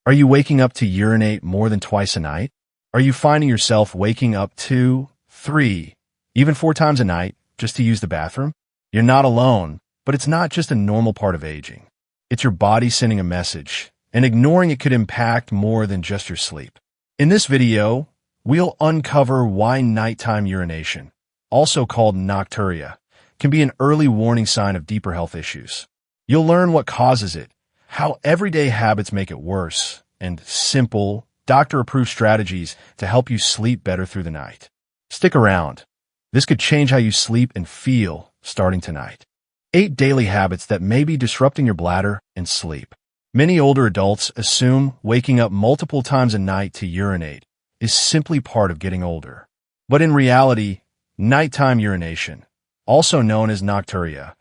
Are you waking up to urinate more than twice a night? Are you finding yourself waking up 2, 3, even 4 times a night just to use the bathroom? You're not alone, but it's not just a normal part of aging. It's your body sending a message, and ignoring it could impact more than just your sleep. In this video, we'll uncover why nighttime urination, also called nocturia, can be an early warning sign of deeper health issues. You'll learn what causes it, how everyday habits make it worse, and simple, doctor-approved strategies to help you sleep better through the night. Stick around. This could change how you sleep and feel starting tonight. 8 daily habits that may be disrupting your bladder and sleep. Many older adults assume waking up multiple times a night to urinate is simply part of getting older. But in reality, nighttime urination, also known as nocturia,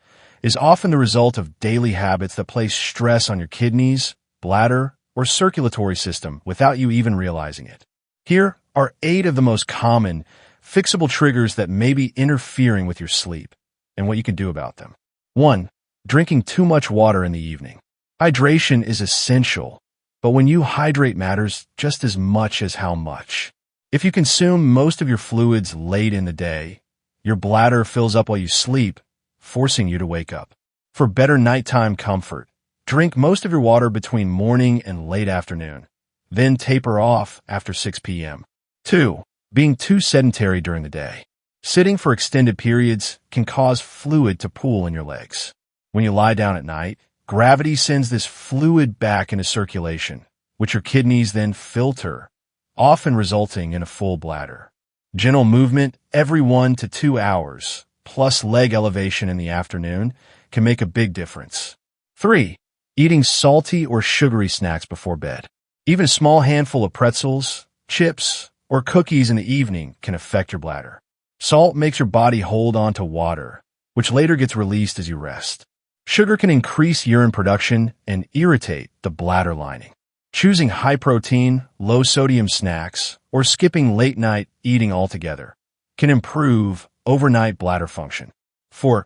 is often the result of daily habits that place stress on your kidneys, bladder, or circulatory system without you even realizing it. Here are 8 of the most common, fixable triggers that may be interfering with your sleep and what you can do about them. 1. Drinking too much water in the evening. Hydration is essential, but when you hydrate matters just as much as how much. If you consume most of your fluids late in the day, your bladder fills up while you sleep, forcing you to wake up. For better nighttime comfort, drink most of your water between morning and late afternoon, then taper off after 6 p.m. 2. Being too sedentary during the day. Sitting for extended periods can cause fluid to pool in your legs. When you lie down at night, gravity sends this fluid back into circulation, which your kidneys then filter, often resulting in a full bladder. Gentle movement every 1 to 2 hours, plus leg elevation in the afternoon, can make a big difference. 3. Eating salty or sugary snacks before bed. Even a small handful of pretzels, chips, or cookies in the evening can affect your bladder. Salt makes your body hold on to water, which later gets released as you rest. Sugar can increase urine production and irritate the bladder lining. Choosing high-protein, low-sodium snacks or skipping late-night eating altogether can improve overnight bladder function. 4.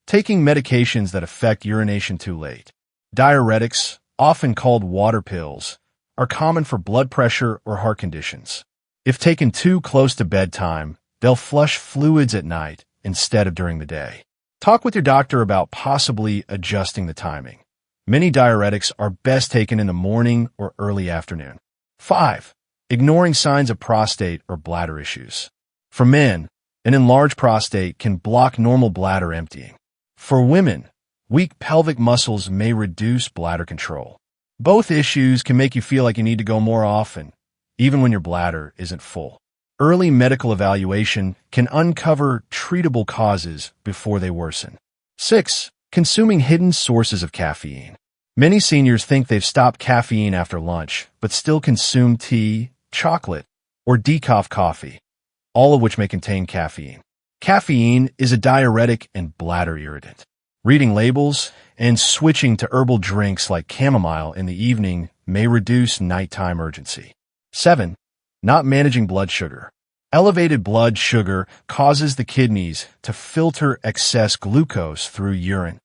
Taking medications that affect urination too late. Diuretics, often called water pills, are common for blood pressure or heart conditions. If taken too close to bedtime, they'll flush fluids at night instead of during the day. Talk with your doctor about possibly adjusting the timing. Many diuretics are best taken in the morning or early afternoon. 5. Ignoring signs of prostate or bladder issues. For men, an enlarged prostate can block normal bladder emptying. For women, weak pelvic muscles may reduce bladder control. Both issues can make you feel like you need to go more often, even when your bladder isn't full. Early medical evaluation can uncover treatable causes before they worsen. 6. Consuming hidden sources of caffeine. Many seniors think they've stopped caffeine after lunch, but still consume tea, chocolate, or decaf coffee, all of which may contain caffeine. Caffeine is a diuretic and bladder irritant. Reading labels and switching to herbal drinks like chamomile in the evening may reduce nighttime urgency. 7. Not managing blood sugar. Elevated blood sugar causes the kidneys to filter excess glucose through urine,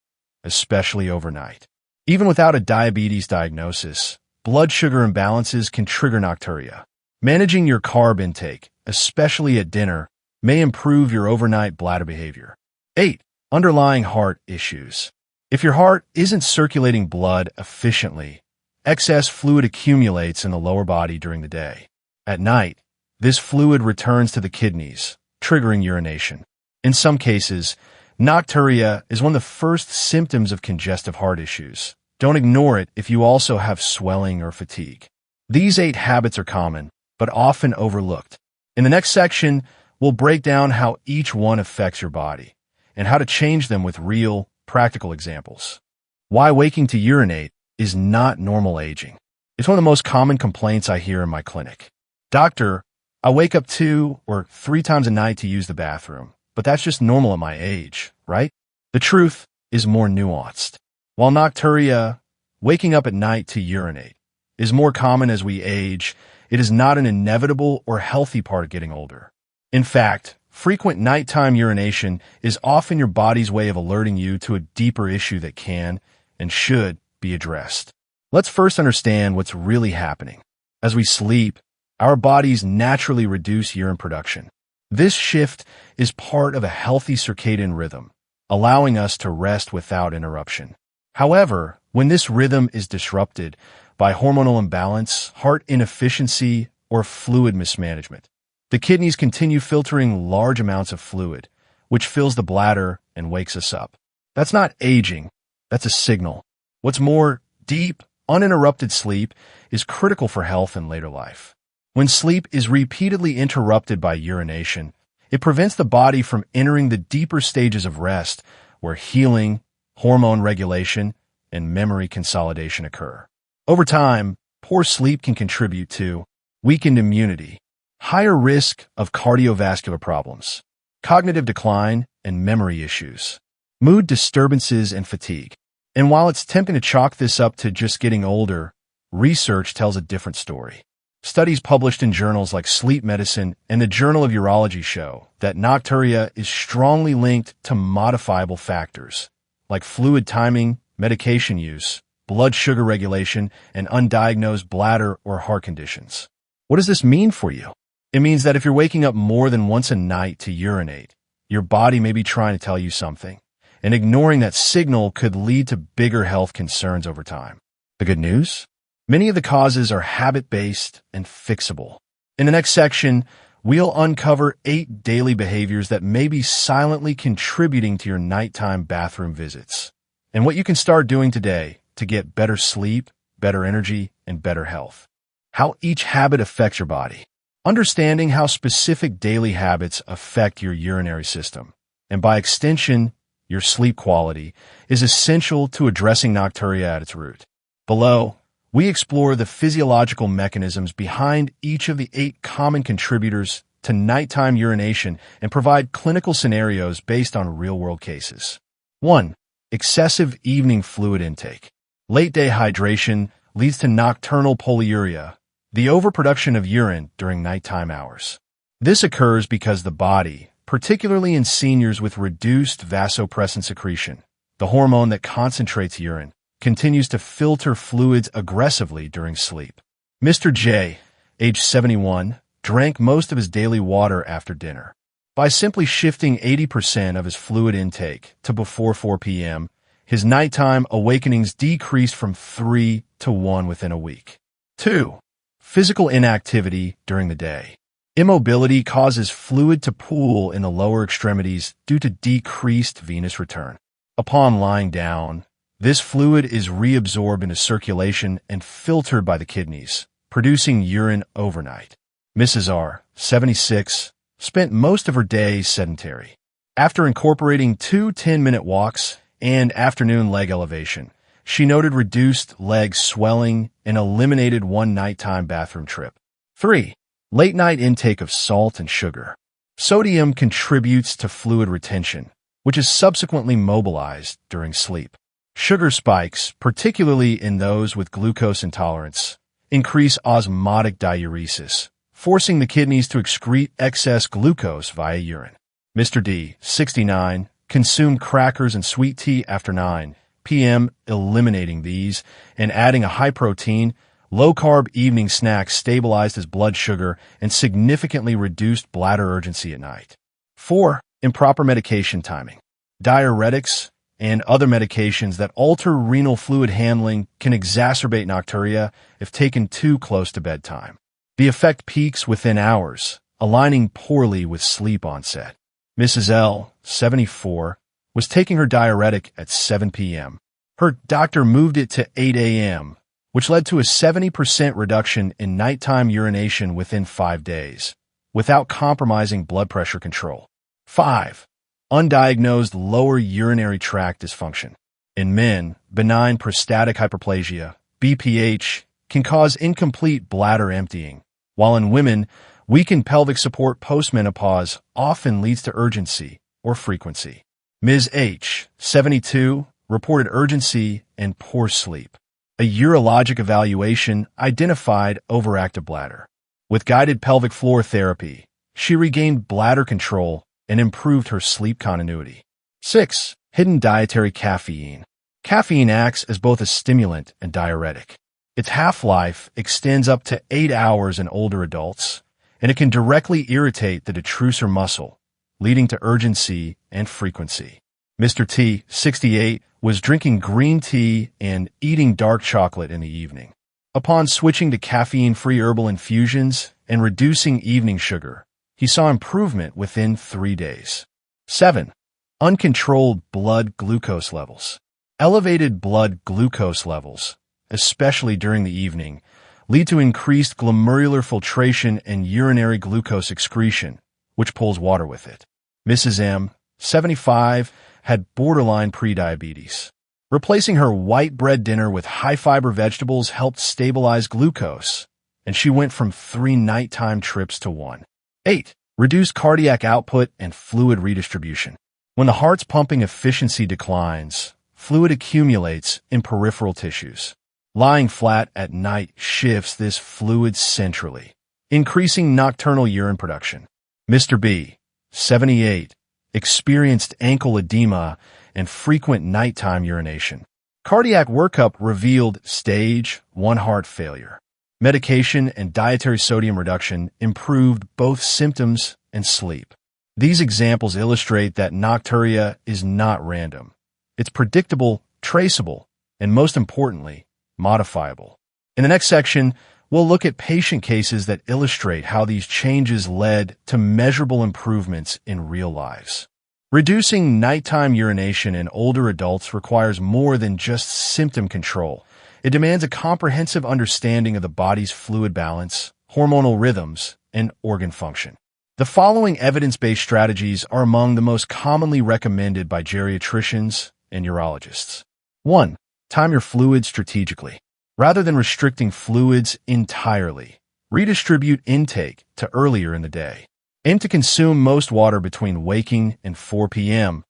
especially overnight. Even without a diabetes diagnosis, blood sugar imbalances can trigger nocturia. Managing your carb intake, especially at dinner, may improve your overnight bladder behavior. 8. Underlying heart issues. If your heart isn't circulating blood efficiently, excess fluid accumulates in the lower body during the day. At night, this fluid returns to the kidneys, triggering urination. In some cases, nocturia is one of the first symptoms of congestive heart issues. Don't ignore it if you also have swelling or fatigue. These 8 habits are common, but often overlooked. In the next section, we'll break down how each one affects your body and how to change them with real, practical examples. Why waking to urinate is not normal aging. It's one of the most common complaints I hear in my clinic. Doctor, I wake up 2 or 3 times a night to use the bathroom, but that's just normal at my age, right? The truth is more nuanced. While nocturia, waking up at night to urinate, is more common as we age, it is not an inevitable or healthy part of getting older. In fact, frequent nighttime urination is often your body's way of alerting you to a deeper issue that can and should be addressed. Let's first understand what's really happening. As we sleep, our bodies naturally reduce urine production. This shift is part of a healthy circadian rhythm, allowing us to rest without interruption. However, when this rhythm is disrupted by hormonal imbalance, heart inefficiency, or fluid mismanagement, the kidneys continue filtering large amounts of fluid, which fills the bladder and wakes us up. That's not aging, that's a signal. What's more, deep, uninterrupted sleep is critical for health in later life. When sleep is repeatedly interrupted by urination, it prevents the body from entering the deeper stages of rest where healing, hormone regulation, and memory consolidation occur. Over time, poor sleep can contribute to weakened immunity, higher risk of cardiovascular problems, cognitive decline, and memory issues, mood disturbances, and fatigue. And while it's tempting to chalk this up to just getting older, research tells a different story. Studies published in journals like Sleep Medicine and the Journal of Urology show that nocturia is strongly linked to modifiable factors like fluid timing, medication use, blood sugar regulation, and undiagnosed bladder or heart conditions. What does this mean for you? It means that if you're waking up more than once a night to urinate, your body may be trying to tell you something, and ignoring that signal could lead to bigger health concerns over time. The good news? Many of the causes are habit-based and fixable. In the next section, we'll uncover 8 daily behaviors that may be silently contributing to your nighttime bathroom visits, and what you can start doing today to get better sleep, better energy, and better health. How each habit affects your body. Understanding how specific daily habits affect your urinary system, and by extension, your sleep quality, is essential to addressing nocturia at its root. Below, we explore the physiological mechanisms behind each of the 8 common contributors to nighttime urination and provide clinical scenarios based on real-world cases. 1. Excessive evening fluid intake. Late-day hydration leads to nocturnal polyuria, the overproduction of urine during nighttime hours. This occurs because the body, particularly in seniors with reduced vasopressin secretion, the hormone that concentrates urine, continues to filter fluids aggressively during sleep. Mr. J, age 71, drank most of his daily water after dinner. By simply shifting 80% of his fluid intake to before 4 p.m., his nighttime awakenings decreased from 3 to 1 within a week. 2. Physical inactivity during the day. Immobility causes fluid to pool in the lower extremities due to decreased venous return. Upon lying down, this fluid is reabsorbed into circulation and filtered by the kidneys, producing urine overnight. Mrs. R, 76, spent most of her day sedentary. After incorporating 2 10-minute walks and afternoon leg elevation, she noted reduced leg swelling and eliminated 1 nighttime bathroom trip. 3. Late-night intake of salt and sugar. Sodium contributes to fluid retention, which is subsequently mobilized during sleep. Sugar spikes, particularly in those with glucose intolerance, increase osmotic diuresis, forcing the kidneys to excrete excess glucose via urine. Mr. D, 69, consumed crackers and sweet tea after 9 p.m., eliminating these and adding a high-protein, low-carb evening snack stabilized his blood sugar and significantly reduced bladder urgency at night. 4. Improper medication timing. Diuretics and other medications that alter renal fluid handling can exacerbate nocturia if taken too close to bedtime. The effect peaks within hours, aligning poorly with sleep onset. Mrs. L, 74, was taking her diuretic at 7 p.m. Her doctor moved it to 8 a.m., which led to a 70% reduction in nighttime urination within 5 days, without compromising blood pressure control. 5. Undiagnosed lower urinary tract dysfunction. In men, benign prostatic hyperplasia, BPH, can cause incomplete bladder emptying, while in women, weakened pelvic support postmenopause often leads to urgency or frequency. Ms. H, 72, reported urgency and poor sleep. A urologic evaluation identified overactive bladder. With guided pelvic floor therapy, she regained bladder control and improved her sleep continuity. 6. Hidden dietary caffeine. Caffeine acts as both a stimulant and diuretic. Its half-life extends up to 8 hours in older adults, and it can directly irritate the detrusor muscle, leading to urgency and frequency. Mr. T, 68, was drinking green tea and eating dark chocolate in the evening. Upon switching to caffeine-free herbal infusions and reducing evening sugar, he saw improvement within 3 days. 7. Uncontrolled blood glucose levels. Elevated blood glucose levels, especially during the evening, lead to increased glomerular filtration and urinary glucose excretion, which pulls water with it. Mrs. M, 75, had borderline prediabetes. Replacing her white bread dinner with high-fiber vegetables helped stabilize glucose, and she went from 3 nighttime trips to 1. 8. Reduced cardiac output and fluid redistribution. When the heart's pumping efficiency declines, fluid accumulates in peripheral tissues. Lying flat at night shifts this fluid centrally, increasing nocturnal urine production. Mr. B, 78, experienced ankle edema and frequent nighttime urination. Cardiac workup revealed stage 1 heart failure. Medication and dietary sodium reduction improved both symptoms and sleep. These examples illustrate that nocturia is not random. It's predictable, traceable, and most importantly, modifiable. In the next section, we'll look at patient cases that illustrate how these changes led to measurable improvements in real lives. Reducing nighttime urination in older adults requires more than just symptom control. It demands a comprehensive understanding of the body's fluid balance, hormonal rhythms, and organ function. The following evidence-based strategies are among the most commonly recommended by geriatricians and urologists. 1. Time your fluids strategically. Rather than restricting fluids entirely, redistribute intake to earlier in the day. Aim to consume most water between waking and 4 p.m.,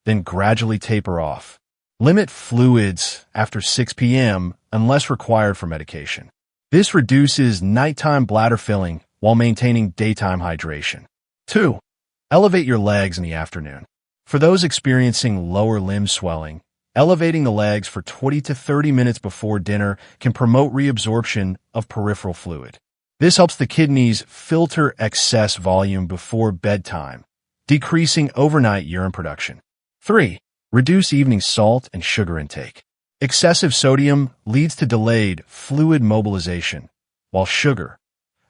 then gradually taper off. Limit fluids after 6 p.m. unless required for medication. This reduces nighttime bladder filling while maintaining daytime hydration. 2. Elevate your legs in the afternoon. For those experiencing lower limb swelling, elevating the legs for 20 to 30 minutes before dinner can promote reabsorption of peripheral fluid. This helps the kidneys filter excess volume before bedtime, decreasing overnight urine production. 3. Reduce evening salt and sugar intake. Excessive sodium leads to delayed fluid mobilization, while sugar,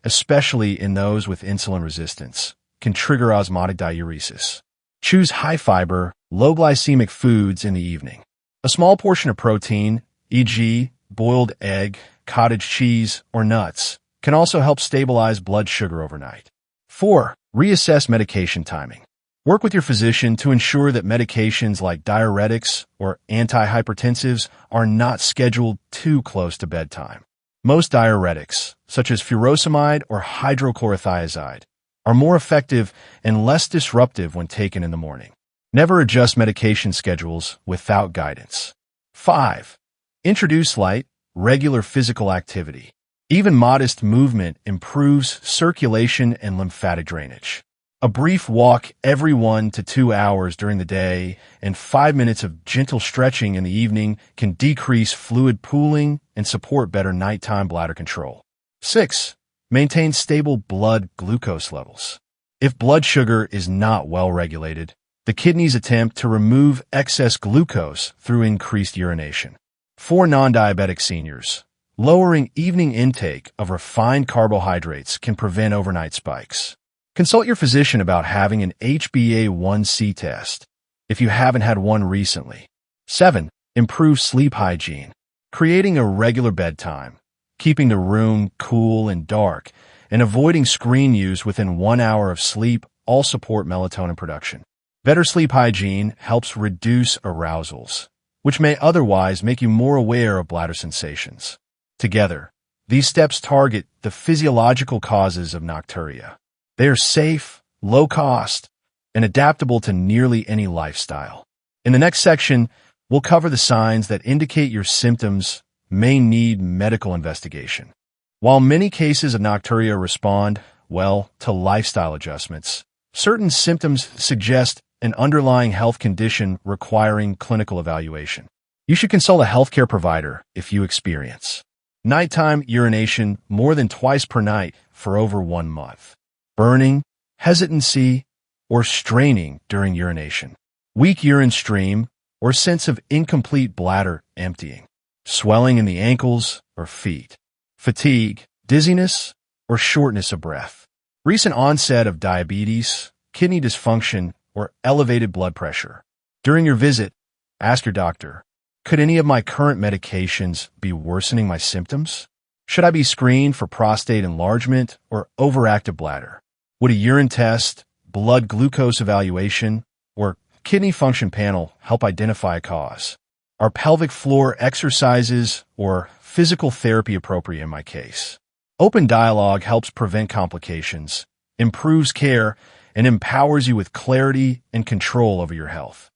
especially in those with insulin resistance, can trigger osmotic diuresis. Choose high-fiber, low-glycemic foods in the evening. A small portion of protein, e.g., boiled egg, cottage cheese, or nuts, can also help stabilize blood sugar overnight. 4. Reassess medication timing. Work with your physician to ensure that medications like diuretics or antihypertensives are not scheduled too close to bedtime. Most diuretics, such as furosemide or hydrochlorothiazide, are more effective and less disruptive when taken in the morning. Never adjust medication schedules without guidance. 5. Introduce light, regular physical activity. Even modest movement improves circulation and lymphatic drainage. A brief walk every 1 to 2 hours during the day and 5 minutes of gentle stretching in the evening can decrease fluid pooling and support better nighttime bladder control. 6. Maintain stable blood glucose levels. If blood sugar is not well regulated, the kidneys attempt to remove excess glucose through increased urination. For non-diabetic seniors, lowering evening intake of refined carbohydrates can prevent overnight spikes. Consult your physician about having an HbA1c test if you haven't had one recently. 7. Improve sleep hygiene. Creating a regular bedtime, keeping the room cool and dark, and avoiding screen use within 1 hour of sleep all support melatonin production. Better sleep hygiene helps reduce arousals, which may otherwise make you more aware of bladder sensations. Together, these steps target the physiological causes of nocturia. They are safe, low cost, and adaptable to nearly any lifestyle. In the next section, we'll cover the signs that indicate your symptoms may need medical investigation. While many cases of nocturia respond well to lifestyle adjustments, certain symptoms suggest an underlying health condition requiring clinical evaluation. You should consult a healthcare provider if you experience Nighttime urination more than twice per night for over 1 month. Burning, hesitancy, or straining during urination. Weak urine stream or sense of incomplete bladder emptying. Swelling in the ankles or feet. Fatigue, dizziness, or shortness of breath. Recent onset of diabetes, kidney dysfunction, or elevated blood pressure. During your visit, ask your doctor, could any of my current medications be worsening my symptoms? Should I be screened for prostate enlargement or overactive bladder? Would a urine test, blood glucose evaluation, or kidney function panel help identify a cause? Are pelvic floor exercises or physical therapy appropriate in my case? Open dialogue helps prevent complications, improves care, and empowers you with clarity and control over your health.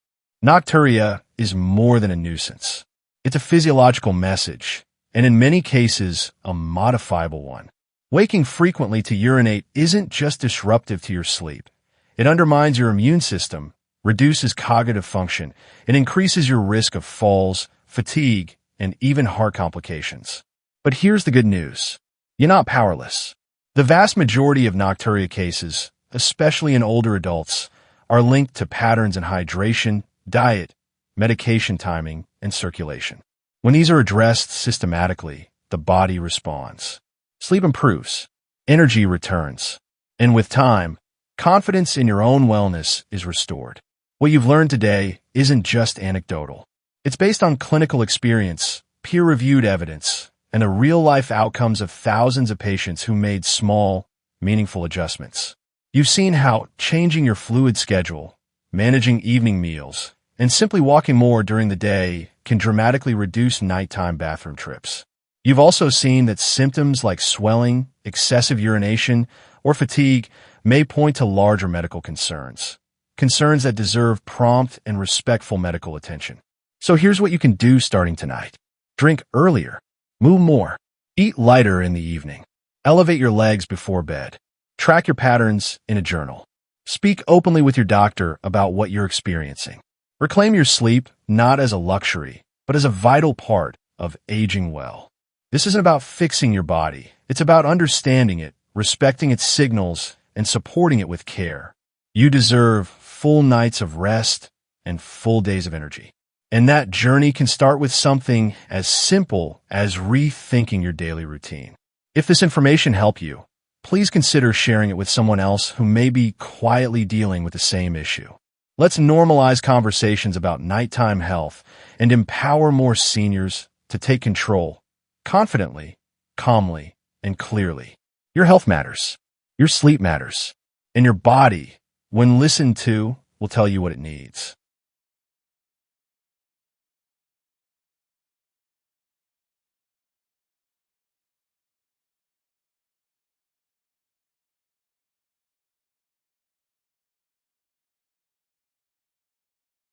Nocturia is more than a nuisance. It's a physiological message, and in many cases, a modifiable one. Waking frequently to urinate isn't just disruptive to your sleep. It undermines your immune system, reduces cognitive function, and increases your risk of falls, fatigue, and even heart complications. But here's the good news. You're not powerless. The vast majority of nocturia cases, especially in older adults, are linked to patterns in hydration, diet, medication timing, and circulation. When these are addressed systematically, the body responds. Sleep improves, energy returns, and with time, confidence in your own wellness is restored. What you've learned today isn't just anecdotal. It's based on clinical experience, peer-reviewed evidence, and the real-life outcomes of thousands of patients who made small, meaningful adjustments. You've seen how changing your fluid schedule, managing evening meals, and simply walking more during the day can dramatically reduce nighttime bathroom trips. You've also seen that symptoms like swelling, excessive urination, or fatigue may point to larger medical concerns that deserve prompt and respectful medical attention. So here's what you can do starting tonight. Drink earlier. Move more. Eat lighter in the evening. Elevate your legs before bed. Track your patterns in a journal. Speak openly with your doctor about what you're experiencing. Reclaim your sleep not as a luxury, but as a vital part of aging well. This isn't about fixing your body. It's about understanding it, respecting its signals, and supporting it with care. You deserve full nights of rest and full days of energy. And that journey can start with something as simple as rethinking your daily routine. If this information helped you, please consider sharing it with someone else who may be quietly dealing with the same issue. Let's normalize conversations about nighttime health and empower more seniors to take control confidently, calmly, and clearly. Your health matters. Your sleep matters. And your body, when listened to, will tell you what it needs.